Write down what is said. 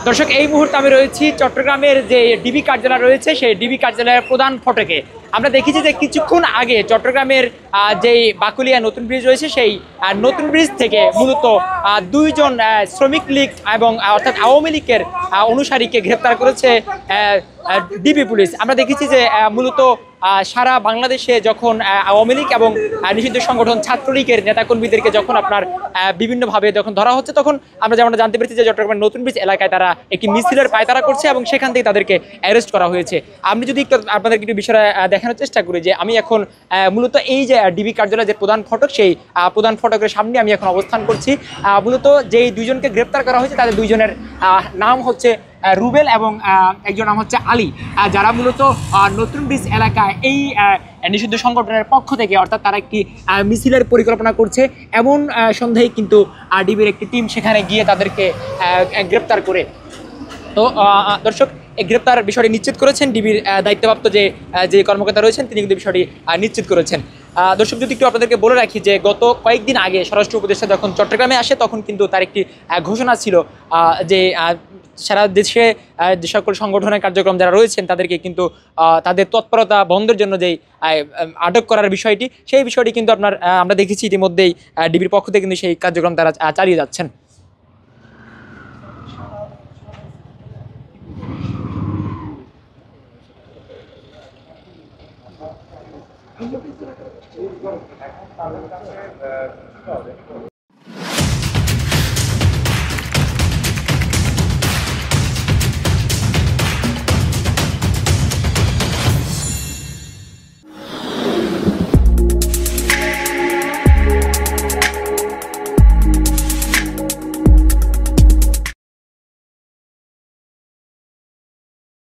দর্শক, এই মুহূর্তে আমি রয়েছি চট্টগ্রামের যে ডিবি কার্যালয় রয়েছে সেই ডিবি কার্যালয়ের প্রধান ফটকে। আমরা দেখেছি যে কিছুক্ষণ আগে চট্টগ্রামের যেই বাকুলিয়া নতুন ব্রিজ রয়েছে সেই নতুন ব্রিজ থেকে মূলত দুইজন শ্রমিক লীগ এবং অর্থাৎ আওয়ামী লীগের অনুসারীকে গ্রেপ্তার করেছে ডিবি পুলিশ। আমরা দেখেছি যে মূলত সারা বাংলাদেশে যখন আওয়ামী লীগ এবং নিষিদ্ধ সংগঠন ছাত্রলীগের নেতাকর্মীদেরকে যখন আপনার বিভিন্নভাবে যখন ধরা হচ্ছে, তখন আমরা যেমন জানতে পেরেছি যে চট্টগ্রামের নতুন ব্রিজ এলাকায় তারা একটি মিছিলের পায়তারা করছে এবং সেখান থেকে তাদেরকে অ্যারেস্ট করা হয়েছে। আমি যদি একটু আপনাদেরকে একটু বিষয়টা দেখানোর চেষ্টা করি যে আমি এখন মূলত এই যে ডিবি কার্যালয়ের যে প্রধান ফটক সেই প্রধান ফটকের সামনে আমি এখন অবস্থান করছি। মূলত যেই দুইজনকে গ্রেপ্তার করা হয়েছে তাদের দুইজনের নাম হচ্ছে রুবেল এবং একজন নাম হচ্ছে আলী, যারা মূলত নতুন ব্রিজ এলাকায় এই নিষিদ্ধ সংগঠনের পক্ষ থেকে অর্থাৎ তারা একটি মিছিলের পরিকল্পনা করছে এমন সন্দেহে কিন্তু ডিবির একটি টিম সেখানে গিয়ে তাদেরকে গ্রেপ্তার করে। তো দর্শক, এই গ্রেপ্তার বিষয়টি নিশ্চিত করেছেন ডিবির দায়িত্বপ্রাপ্ত যে কর্মকর্তা রয়েছেন, তিনি কিন্তু বিষয়টি নিশ্চিত করেছেন। দর্শক, যদি একটু আপনাদেরকে বলে রাখি যে গত কয়েকদিন আগে স্বরাষ্ট্র উপদেষ্টা যখন চট্টগ্রামে আসে তখন কিন্তু তার একটি ঘোষণা ছিল যে সারা দেশে যে সকল সংগঠনের কার্যক্রম যারা রয়েছেন তাদেরকে কিন্তু তাদের তৎপরতা বন্ধের জন্য যেই আটক করার বিষয়টি, সেই বিষয়টি কিন্তু আমরা দেখেছি ইতিমধ্যেই ডিবির পক্ষ থেকে কিন্তু সেই কার্যক্রম তারা চালিয়ে যাচ্ছেন।